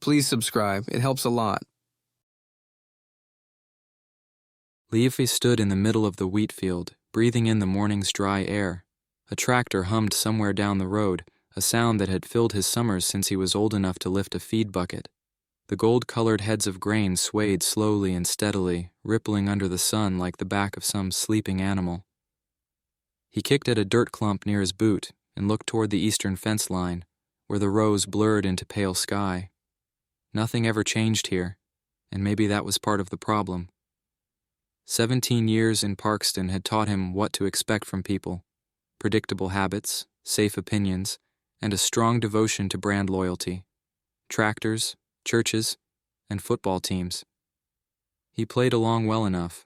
Please subscribe. It helps a lot. Leafy stood in the middle of the wheat field, breathing in the morning's dry air. A tractor hummed somewhere down the road, a sound that had filled his summers since he was old enough to lift a feed bucket. The gold-colored heads of grain swayed slowly and steadily, rippling under the sun like the back of some sleeping animal. He kicked at a dirt clump near his boot and looked toward the eastern fence line, where the rows blurred into pale sky. Nothing ever changed here, and maybe that was part of the problem. 17 years in Parkston had taught him what to expect from people: predictable habits, safe opinions, and a strong devotion to brand loyalty. Tractors, churches, and football teams. He played along well enough,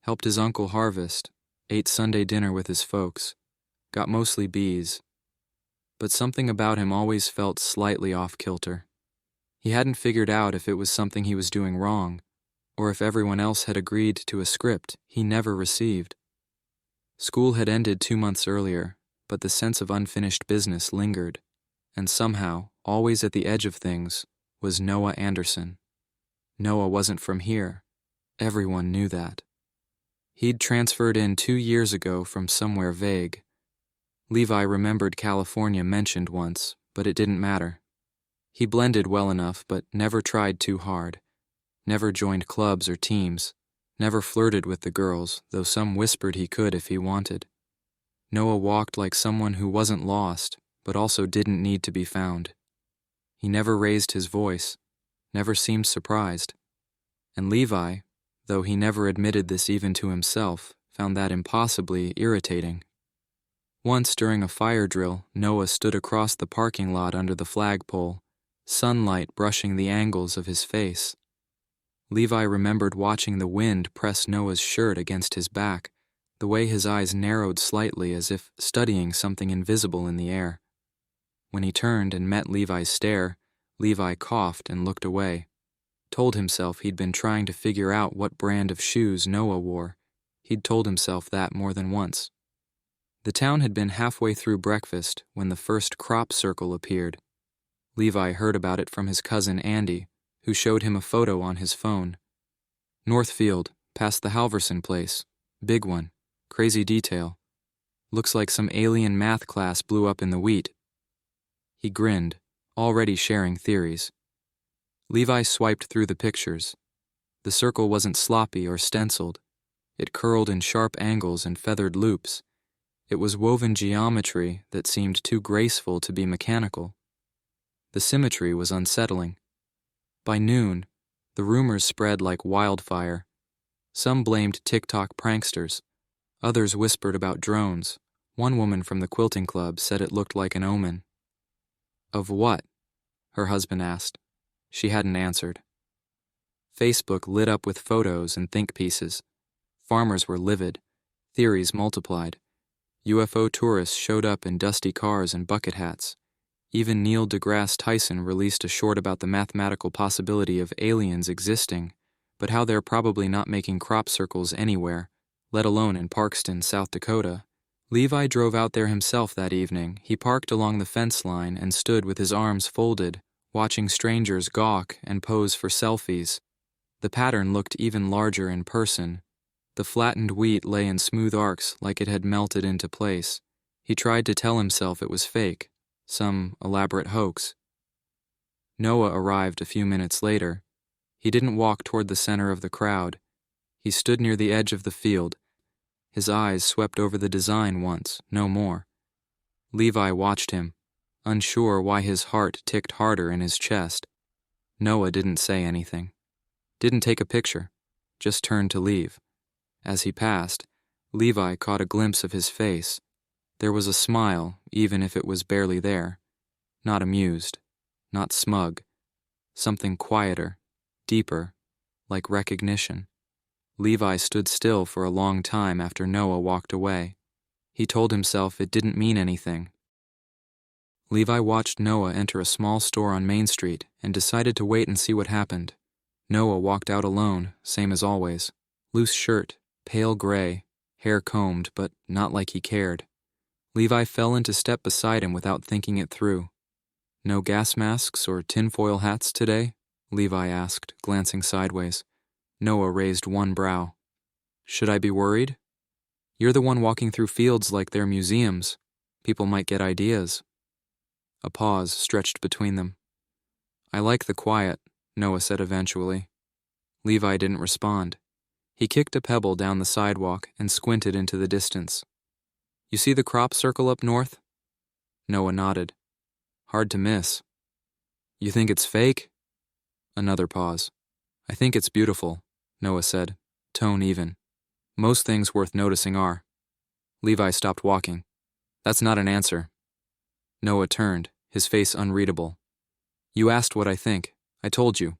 helped his uncle harvest, ate Sunday dinner with his folks, got mostly B's. But something about him always felt slightly off-kilter. He hadn't figured out if it was something he was doing wrong, or if everyone else had agreed to a script he never received. School had ended 2 months earlier, but the sense of unfinished business lingered, and somehow, always at the edge of things, was Noah Anderson. Noah wasn't from here. Everyone knew that. He'd transferred in 2 years ago from somewhere vague. Levi remembered California mentioned once, but it didn't matter. He blended well enough, but never tried too hard. Never joined clubs or teams, never flirted with the girls, though some whispered he could if he wanted. Noah walked like someone who wasn't lost, but also didn't need to be found. He never raised his voice, never seemed surprised. And Levi, though he never admitted this even to himself, found that impossibly irritating. Once during a fire drill, Noah stood across the parking lot under the flagpole, sunlight brushing the angles of his face. Levi remembered watching the wind press Noah's shirt against his back, the way his eyes narrowed slightly as if studying something invisible in the air. When he turned and met Levi's stare, Levi coughed and looked away. Told himself he'd been trying to figure out what brand of shoes Noah wore. He'd told himself that more than once. The town had been halfway through breakfast when the first crop circle appeared. Levi heard about it from his cousin Andy, who showed him a photo on his phone. Northfield, past the Halverson place. Big one. Crazy detail. Looks like some alien math class blew up in the wheat. He grinned, already sharing theories. Levi swiped through the pictures. The circle wasn't sloppy or stenciled. It curled in sharp angles and feathered loops. It was woven geometry that seemed too graceful to be mechanical. The symmetry was unsettling. By noon, the rumors spread like wildfire. Some blamed TikTok pranksters. Others whispered about drones. One woman from the quilting club said it looked like an omen. Of what? Her husband asked. She hadn't answered. Facebook lit up with photos and think pieces. Farmers were livid. Theories multiplied. UFO tourists showed up in dusty cars and bucket hats. Even Neil deGrasse Tyson released a short about the mathematical possibility of aliens existing, but how they're probably not making crop circles anywhere, let alone in Parkston, South Dakota. Levi drove out there himself that evening. He parked along the fence line and stood with his arms folded, watching strangers gawk and pose for selfies. The pattern looked even larger in person. The flattened wheat lay in smooth arcs like it had melted into place. He tried to tell himself it was fake, some elaborate hoax. Noah arrived a few minutes later. He didn't walk toward the center of the crowd. He stood near the edge of the field. His eyes swept over the design once, no more. Levi watched him, unsure why his heart ticked harder in his chest. Noah didn't say anything. Didn't take a picture, just turned to leave. As he passed, Levi caught a glimpse of his face. There was a smile, even if it was barely there. Not amused, not smug. Something quieter, deeper, like recognition. Levi stood still for a long time after Noah walked away. He told himself it didn't mean anything. Levi watched Noah enter a small store on Main Street and decided to wait and see what happened. Noah walked out alone, same as always. Loose shirt, pale gray, hair combed, but not like he cared. Levi fell into step beside him without thinking it through. No gas masks or tinfoil hats today? Levi asked, glancing sideways. Noah raised one brow. Should I be worried? You're the one walking through fields like they're museums. People might get ideas. A pause stretched between them. I like the quiet, Noah said eventually. Levi didn't respond. He kicked a pebble down the sidewalk and squinted into the distance. You see the crop circle up north? Noah nodded. Hard to miss. You think it's fake? Another pause. I think it's beautiful, Noah said, tone even. Most things worth noticing are. Levi stopped walking. That's not an answer. Noah turned, his face unreadable. You asked what I think. I told you.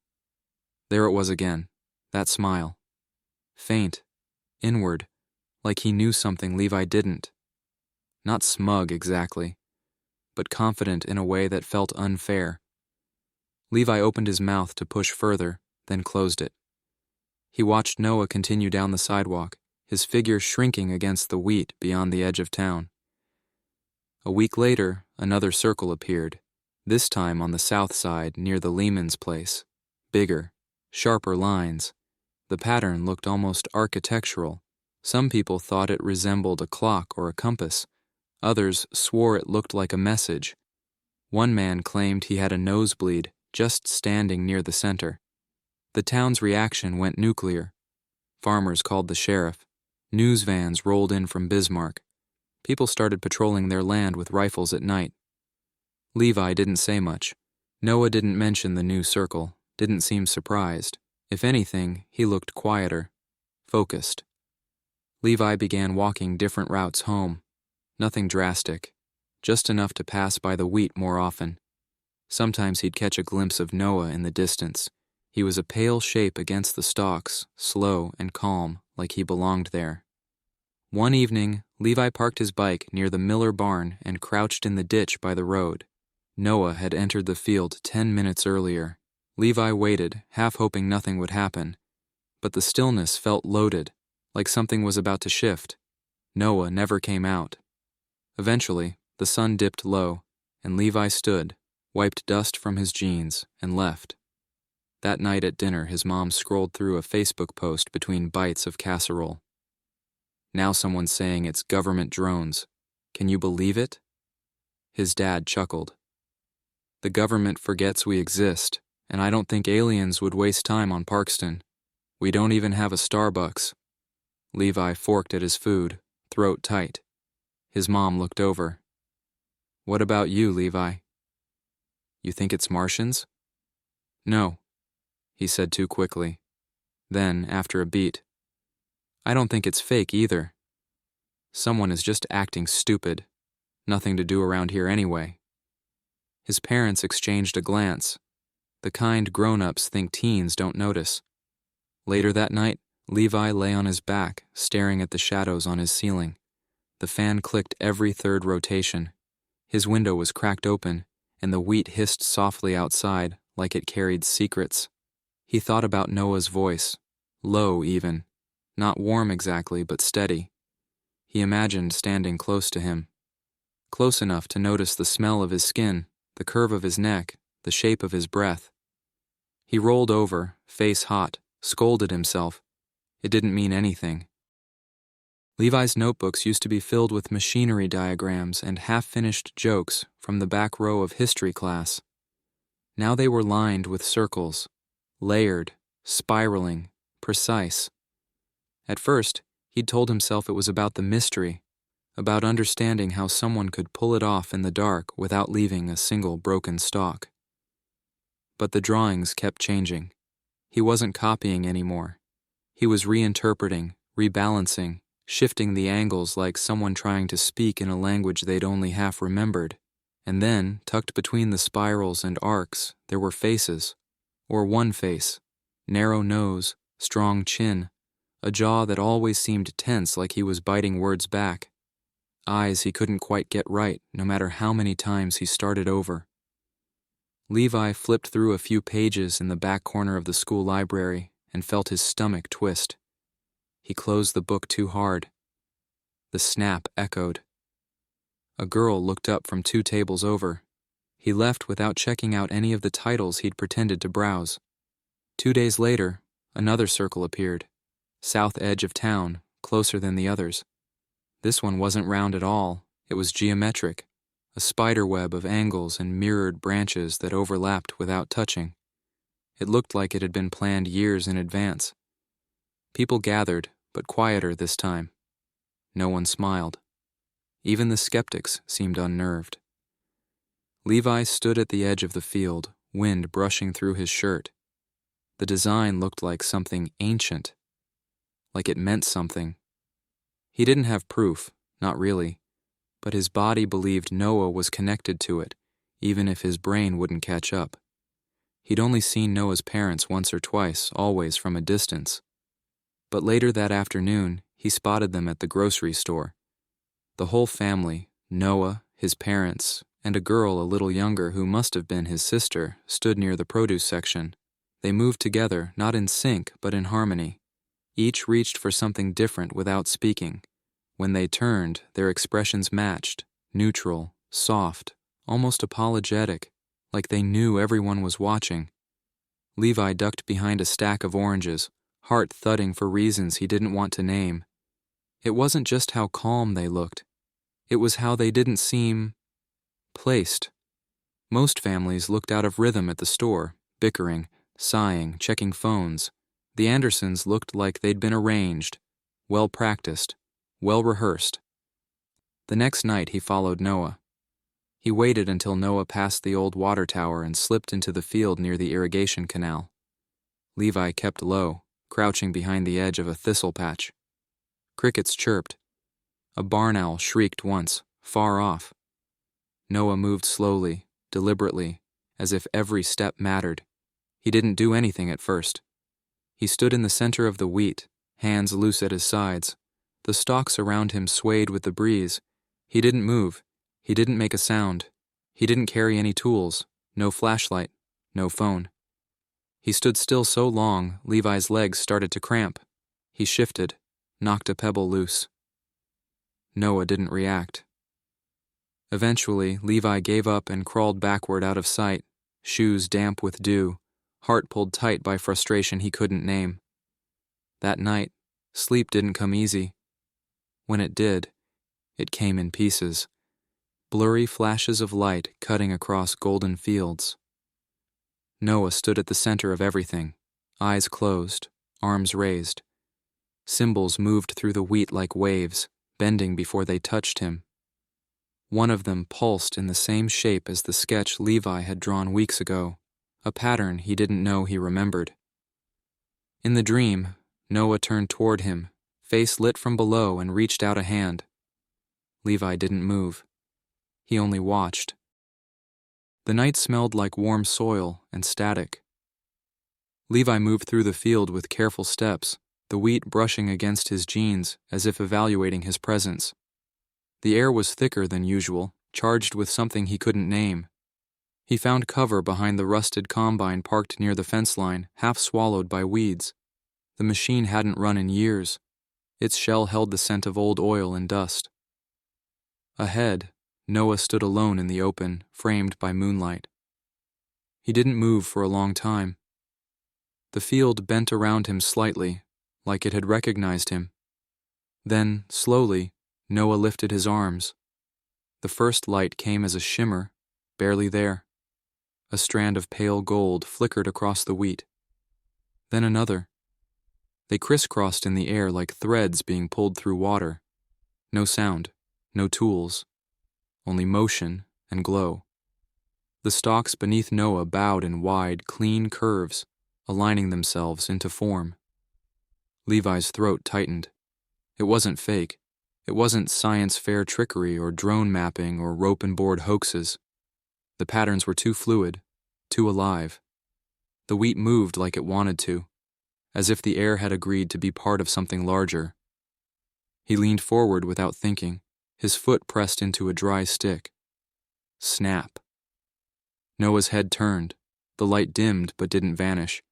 There it was again, that smile. Faint, inward, like he knew something Levi didn't. Not smug exactly, but confident in a way that felt unfair. Levi opened his mouth to push further, then closed it. He watched Noah continue down the sidewalk, his figure shrinking against the wheat beyond the edge of town. A week later, another circle appeared, this time on the south side near the Lehman's place. Bigger, sharper lines. The pattern looked almost architectural. Some people thought it resembled a clock or a compass. Others swore it looked like a message. One man claimed he had a nosebleed just standing near the center. The town's reaction went nuclear. Farmers called the sheriff. News vans rolled in from Bismarck. People started patrolling their land with rifles at night. Levi didn't say much. Noah didn't mention the new circle, didn't seem surprised. If anything, he looked quieter, focused. Levi began walking different routes home. Nothing drastic, just enough to pass by the wheat more often. Sometimes he'd catch a glimpse of Noah in the distance. He was a pale shape against the stalks, slow and calm, like he belonged there. One evening, Levi parked his bike near the Miller barn and crouched in the ditch by the road. Noah had entered the field 10 minutes earlier. Levi waited, half hoping nothing would happen. But the stillness felt loaded, like something was about to shift. Noah never came out. Eventually, the sun dipped low, and Levi stood, wiped dust from his jeans, and left. That night at dinner, his mom scrolled through a Facebook post between bites of casserole. Now someone's saying it's government drones. Can you believe it? His dad chuckled. The government forgets we exist, and I don't think aliens would waste time on Parkston. We don't even have a Starbucks. Levi forked at his food, throat tight. His mom looked over. What about you, Levi? You think it's Martians? No, he said too quickly. Then, after a beat, I don't think it's fake either. Someone is just acting stupid. Nothing to do around here anyway. His parents exchanged a glance. The kind grown-ups think teens don't notice. Later that night, Levi lay on his back, staring at the shadows on his ceiling. The fan clicked every third rotation. His window was cracked open, and the wheat hissed softly outside like it carried secrets. He thought about Noah's voice, low even, not warm exactly, but steady. He imagined standing close to him, close enough to notice the smell of his skin, the curve of his neck, the shape of his breath. He rolled over, face hot, scolded himself. It didn't mean anything. Levi's notebooks used to be filled with machinery diagrams and half-finished jokes from the back row of history class. Now they were lined with circles, layered, spiraling, precise. At first, he'd told himself it was about the mystery, about understanding how someone could pull it off in the dark without leaving a single broken stalk. But the drawings kept changing. He wasn't copying anymore. He was reinterpreting, rebalancing, shifting the angles like someone trying to speak in a language they'd only half remembered. And then, tucked between the spirals and arcs, there were faces. Or one face, narrow nose, strong chin, a jaw that always seemed tense like he was biting words back. Eyes he couldn't quite get right, no matter how many times he started over. Levi flipped through a few pages in the back corner of the school library and felt his stomach twist. He closed the book too hard. The snap echoed. A girl looked up from 2 tables over. He left without checking out any of the titles he'd pretended to browse. 2 days later, another circle appeared. South edge of town, closer than the others. This one wasn't round at all, it was geometric, a spider web of angles and mirrored branches that overlapped without touching. It looked like it had been planned years in advance. People gathered, but quieter this time. No one smiled. Even the skeptics seemed unnerved. Levi stood at the edge of the field, wind brushing through his shirt. The design looked like something ancient, like it meant something. He didn't have proof, not really, but his body believed Noah was connected to it, even if his brain wouldn't catch up. He'd only seen Noah's parents once or twice, always from a distance. But later that afternoon, he spotted them at the grocery store. The whole family, Noah, his parents, and a girl a little younger who must have been his sister, stood near the produce section. They moved together, not in sync, but in harmony. Each reached for something different without speaking. When they turned, their expressions matched, neutral, soft, almost apologetic, like they knew everyone was watching. Levi ducked behind a stack of oranges, heart thudding for reasons he didn't want to name. It wasn't just how calm they looked. It was how they didn't seem placed. Most families looked out of rhythm at the store, bickering, sighing, checking phones. The Andersons looked like they'd been arranged, well-practiced, well-rehearsed. The next night he followed Noah. He waited until Noah passed the old water tower and slipped into the field near the irrigation canal. Levi kept low, crouching behind the edge of a thistle patch. Crickets chirped. A barn owl shrieked once, far off. Noah moved slowly, deliberately, as if every step mattered. He didn't do anything at first. He stood in the center of the wheat, hands loose at his sides. The stalks around him swayed with the breeze. He didn't move. He didn't make a sound. He didn't carry any tools, no flashlight, no phone. He stood still so long, Levi's legs started to cramp. He shifted, knocked a pebble loose. Noah didn't react. Eventually, Levi gave up and crawled backward out of sight, shoes damp with dew, heart pulled tight by frustration he couldn't name. That night, sleep didn't come easy. When it did, it came in pieces. Blurry flashes of light cutting across golden fields. Noah stood at the center of everything, eyes closed, arms raised. Symbols moved through the wheat like waves, bending before they touched him. One of them pulsed in the same shape as the sketch Levi had drawn weeks ago, a pattern he didn't know he remembered. In the dream, Noah turned toward him, face lit from below, and reached out a hand. Levi didn't move. He only watched. The night smelled like warm soil and static. Levi moved through the field with careful steps, the wheat brushing against his jeans as if evaluating his presence. The air was thicker than usual, charged with something he couldn't name. He found cover behind the rusted combine parked near the fence line, half swallowed by weeds. The machine hadn't run in years. Its shell held the scent of old oil and dust. Ahead, Noah stood alone in the open, framed by moonlight. He didn't move for a long time. The field bent around him slightly, like it had recognized him. Then, slowly, Noah lifted his arms. The first light came as a shimmer, barely there. A strand of pale gold flickered across the wheat. Then another. They crisscrossed in the air like threads being pulled through water. No sound, no tools, only motion and glow. The stalks beneath Noah bowed in wide, clean curves, aligning themselves into form. Levi's throat tightened. It wasn't fake. It wasn't science fair trickery or drone mapping or rope and board hoaxes. The patterns were too fluid, too alive. The wheat moved like it wanted to, as if the air had agreed to be part of something larger. He leaned forward without thinking, his foot pressed into a dry stick. Snap. Noah's head turned. The light dimmed but didn't vanish.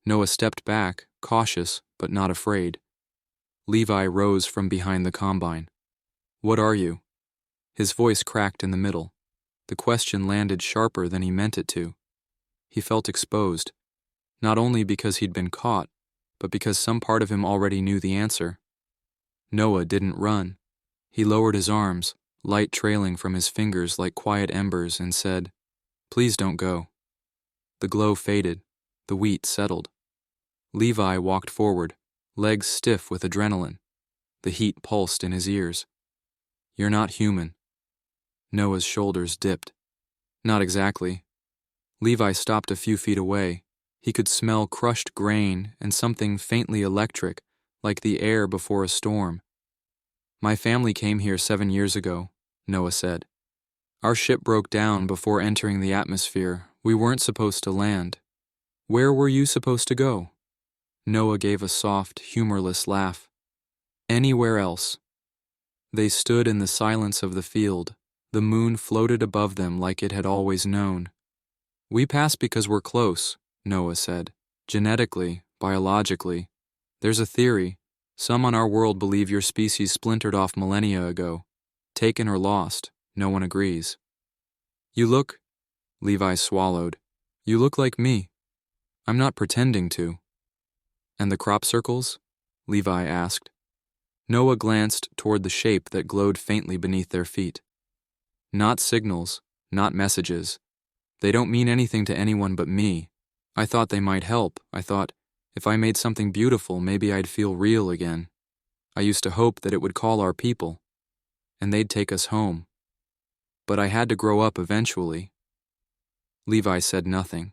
Noah stepped back, cautious but not afraid. Levi rose from behind the combine. "What are you?" His voice cracked in the middle. The question landed sharper than he meant it to. He felt exposed, not only because he'd been caught, but because some part of him already knew the answer. Noah didn't run. He lowered his arms, light trailing from his fingers like quiet embers, and said, "Please don't go." The glow faded. The wheat settled. Levi walked forward, legs stiff with adrenaline. The heat pulsed in his ears. "You're not human." Noah's shoulders dipped. "Not exactly." Levi stopped a few feet away. He could smell crushed grain and something faintly electric, like the air before a storm. "My family came here 7 years ago," Noah said. "Our ship broke down before entering the atmosphere. We weren't supposed to land. Where were you supposed to go?" Noah gave a soft, humorless laugh. "Anywhere else." They stood in the silence of the field. The moon floated above them like it had always known. "We pass because we're close," Noah said. "Genetically, biologically. There's a theory. Some on our world believe your species splintered off millennia ago. Taken or lost, no one agrees." "You look," Levi swallowed, "you look like me. I'm not pretending to." "And the crop circles?" Levi asked. Noah glanced toward the shape that glowed faintly beneath their feet. "Not signals, not messages. They don't mean anything to anyone but me. I thought they might help. I thought, if I made something beautiful, maybe I'd feel real again. I used to hope that it would call our people, and they'd take us home. But I had to grow up eventually." Levi said nothing.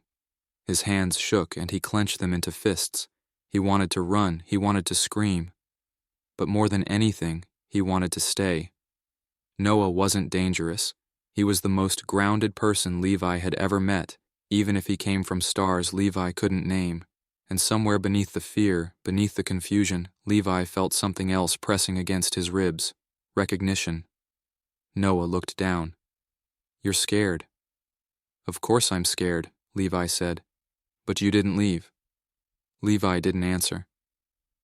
His hands shook and he clenched them into fists. He wanted to run, he wanted to scream. But more than anything, he wanted to stay. Noah wasn't dangerous. He was the most grounded person Levi had ever met, even if he came from stars Levi couldn't name. And somewhere beneath the fear, beneath the confusion, Levi felt something else pressing against his ribs. Recognition. Noah looked down. "You're scared." "Of course I'm scared," Levi said. "But you didn't leave." Levi didn't answer.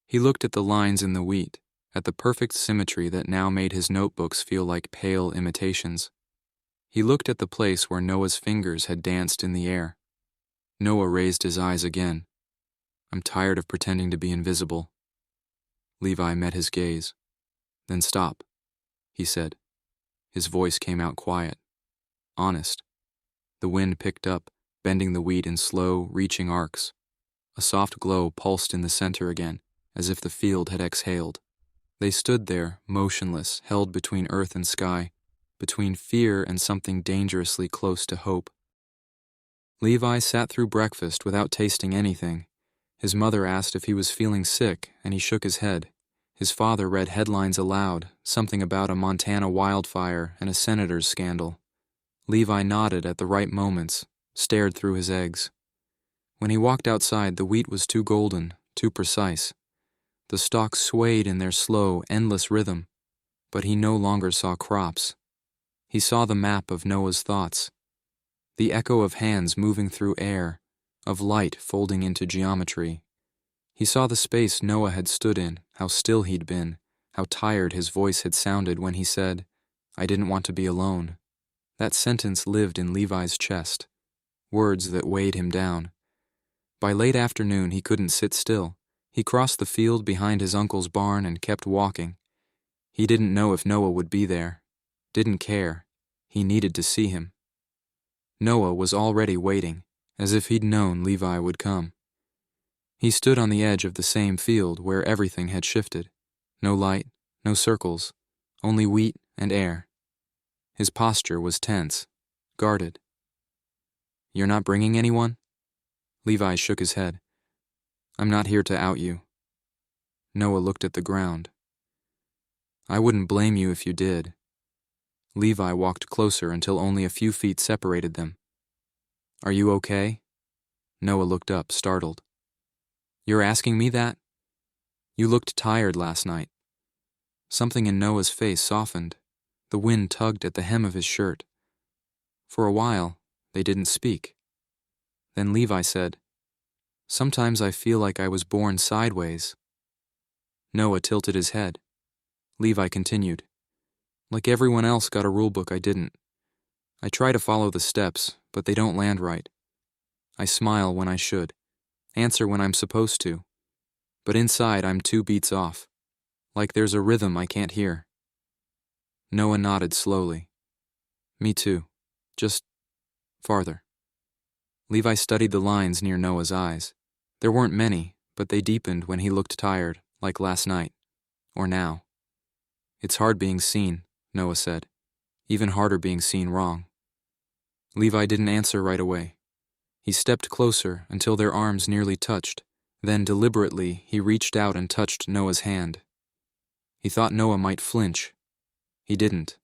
He looked at the lines in the wheat, at the perfect symmetry that now made his notebooks feel like pale imitations. He looked at the place where Noah's fingers had danced in the air. Noah raised his eyes again. "I'm tired of pretending to be invisible." Levi met his gaze. "Then stop," he said. His voice came out quiet, honest. The wind picked up, bending the wheat in slow, reaching arcs. A soft glow pulsed in the center again, as if the field had exhaled. They stood there, motionless, held between earth and sky, between fear and something dangerously close to hope. Levi sat through breakfast without tasting anything. His mother asked if he was feeling sick, and he shook his head. His father read headlines aloud, something about a Montana wildfire and a senator's scandal. Levi nodded at the right moments, stared through his eggs. When he walked outside, the wheat was too golden, too precise. The stalks swayed in their slow, endless rhythm, but he no longer saw crops. He saw the map of Noah's thoughts, the echo of hands moving through air, of light folding into geometry. He saw the space Noah had stood in, how still he'd been, how tired his voice had sounded when he said, "I didn't want to be alone." That sentence lived in Levi's chest, words that weighed him down. By late afternoon, he couldn't sit still. He crossed the field behind his uncle's barn and kept walking. He didn't know if Noah would be there, didn't care. He needed to see him. Noah was already waiting, as if he'd known Levi would come. He stood on the edge of the same field where everything had shifted. No light, no circles, only wheat and air. His posture was tense, guarded. "You're not bringing anyone?" Levi shook his head. "I'm not here to out you." Noah looked at the ground. "I wouldn't blame you if you did." Levi walked closer until only a few feet separated them. "Are you okay?" Noah looked up, startled. "You're asking me that? You looked tired last night." Something in Noah's face softened. The wind tugged at the hem of his shirt. For a while, they didn't speak. Then Levi said, "Sometimes I feel like I was born sideways." Noah tilted his head. Levi continued, "Like everyone else got a rulebook I didn't. I try to follow the steps, but they don't land right. I smile when I should, answer when I'm supposed to, but inside I'm 2 beats off, like there's a rhythm I can't hear. Noah nodded slowly. Me too, just farther. Levi studied the lines near Noah's eyes. There weren't many, but they deepened when he looked tired, like last night, or now. It's hard being seen, Noah said. Even harder being seen wrong. Levi didn't answer right away. He stepped closer until their arms nearly touched. Then, deliberately, he reached out and touched Noah's hand. He thought Noah might flinch. He didn't.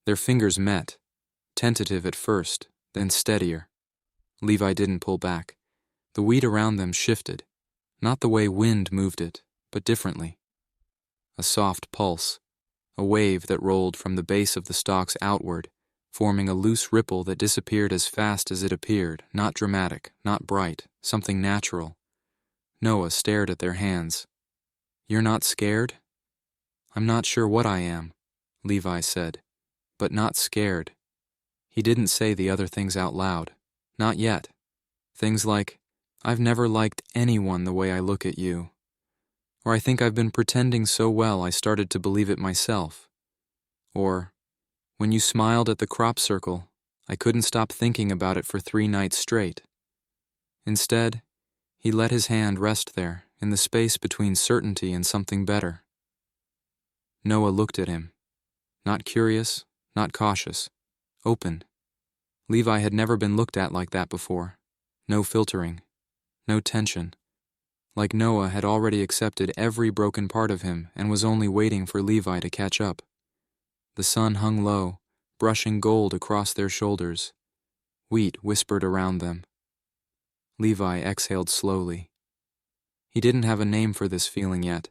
Their fingers met, tentative at first, then steadier. Levi didn't pull back. The wheat around them shifted, not the way wind moved it, but differently. A soft pulse, a wave that rolled from the base of the stalks outward, forming a loose ripple that disappeared as fast as it appeared, not dramatic, not bright, something natural. Noah stared at their hands. You're not scared? I'm not sure what I am, Levi said, but not scared. He didn't say the other things out loud, not yet. Things like, I've never liked anyone the way I look at you. Or I think I've been pretending so well I started to believe it myself. Or, when you smiled at the crop circle, I couldn't stop thinking about it for 3 nights straight. Instead, he let his hand rest there, in the space between certainty and something better. Noah looked at him. Not curious, not cautious. Open. Levi had never been looked at like that before. No filtering. No tension. Like Noah had already accepted every broken part of him and was only waiting for Levi to catch up. The sun hung low, brushing gold across their shoulders. Wheat whispered around them. Levi exhaled slowly. He didn't have a name for this feeling yet,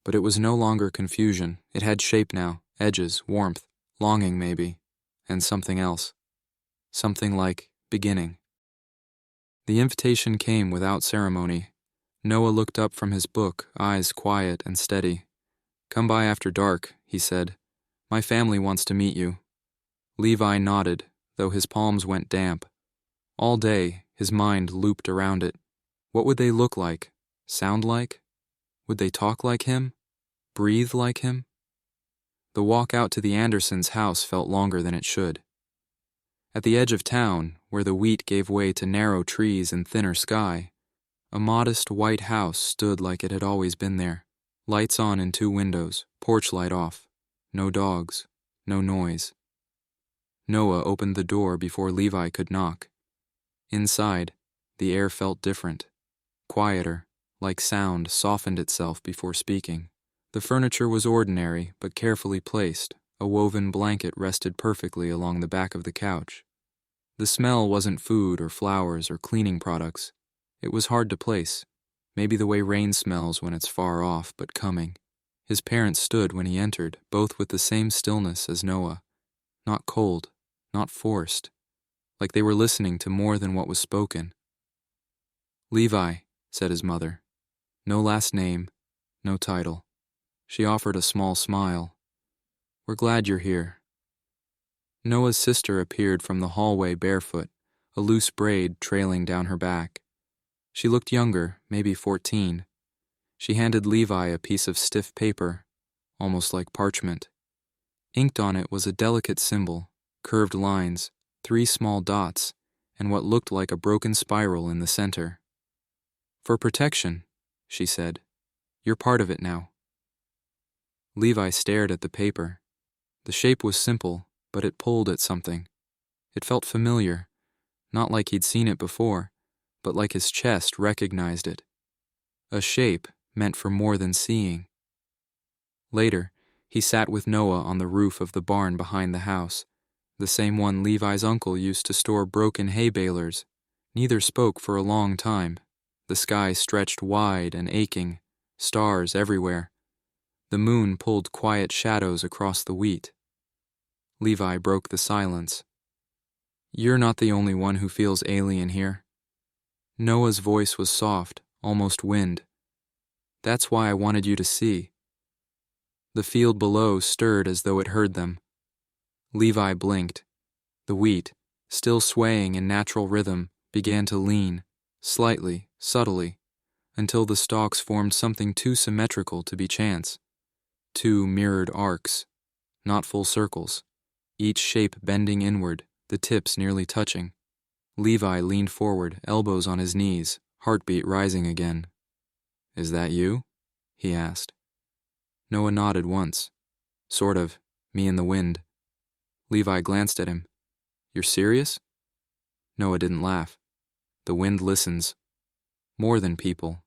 but it was no longer confusion. It had shape now, edges, warmth, longing maybe, and something else. Something like beginning. The invitation came without ceremony. Noah looked up from his book, eyes quiet and steady. Come by after dark, he said. My family wants to meet you. Levi nodded, though his palms went damp. All day, his mind looped around it. What would they look like? Sound like? Would they talk like him? Breathe like him? The walk out to the Andersons' house felt longer than it should. At the edge of town, where the wheat gave way to narrow trees and thinner sky, a modest white house stood like it had always been there. Lights on in 2 windows, porch light off. No dogs, no noise. Noah opened the door before Levi could knock. Inside, the air felt different, quieter, like sound softened itself before speaking. The furniture was ordinary but carefully placed. A woven blanket rested perfectly along the back of the couch. The smell wasn't food or flowers or cleaning products. It was hard to place, maybe the way rain smells when it's far off but coming. His parents stood when he entered, both with the same stillness as Noah. Not cold, not forced, like they were listening to more than what was spoken. Levi, said his mother. No last name, no title. She offered a small smile. We're glad you're here. Noah's sister appeared from the hallway barefoot, a loose braid trailing down her back. She looked younger, maybe 14. She handed Levi a piece of stiff paper, almost like parchment. Inked on it was a delicate symbol, curved lines, 3 small dots, and what looked like a broken spiral in the center. For protection, she said. You're part of it now. Levi stared at the paper. The shape was simple, but it pulled at something. It felt familiar, not like he'd seen it before, but like his chest recognized it. A shape meant for more than seeing. Later, he sat with Noah on the roof of the barn behind the house, the same one Levi's uncle used to store broken hay balers. Neither spoke for a long time. The sky stretched wide and aching, stars everywhere. The moon pulled quiet shadows across the wheat. Levi broke the silence. You're not the only one who feels alien here. Noah's voice was soft, almost wind. That's why I wanted you to see. The field below stirred as though it heard them. Levi blinked. The wheat, still swaying in natural rhythm, began to lean, slightly, subtly, until the stalks formed something too symmetrical to be chance. Two mirrored arcs, not full circles, each shape bending inward, the tips nearly touching. Levi leaned forward, elbows on his knees, heartbeat rising again. "Is that you?" he asked. Noah nodded once. "Sort of. Me in the wind." Levi glanced at him. "You're serious?" Noah didn't laugh. "The wind listens. More than people."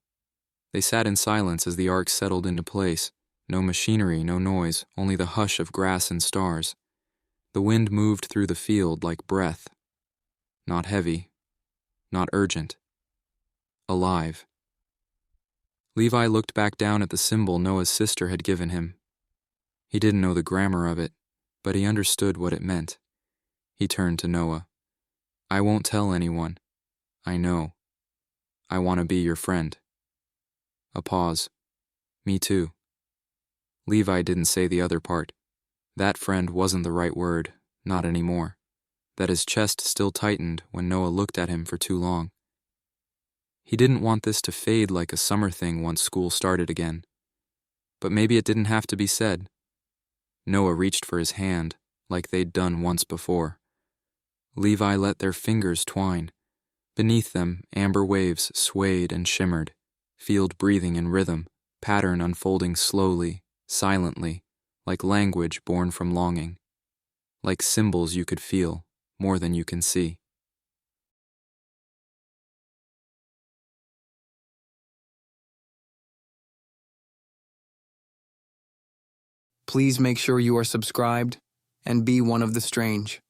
They sat in silence as the arc settled into place. No machinery, no noise, only the hush of grass and stars. The wind moved through the field like breath. Not heavy. Not urgent. Alive. Levi looked back down at the symbol Noah's sister had given him. He didn't know the grammar of it, but he understood what it meant. He turned to Noah. "I won't tell anyone. I know. I want to be your friend." A pause. "Me too." Levi didn't say the other part. That friend wasn't the right word, not anymore. That his chest still tightened when Noah looked at him for too long. He didn't want this to fade like a summer thing once school started again. But maybe it didn't have to be said. Noah reached for his hand, like they'd done once before. Levi let their fingers twine. Beneath them, amber waves swayed and shimmered, field breathing in rhythm, pattern unfolding slowly, silently, like language born from longing. Like symbols you could feel, more than you can see. Please make sure you are subscribed and be one of the strange.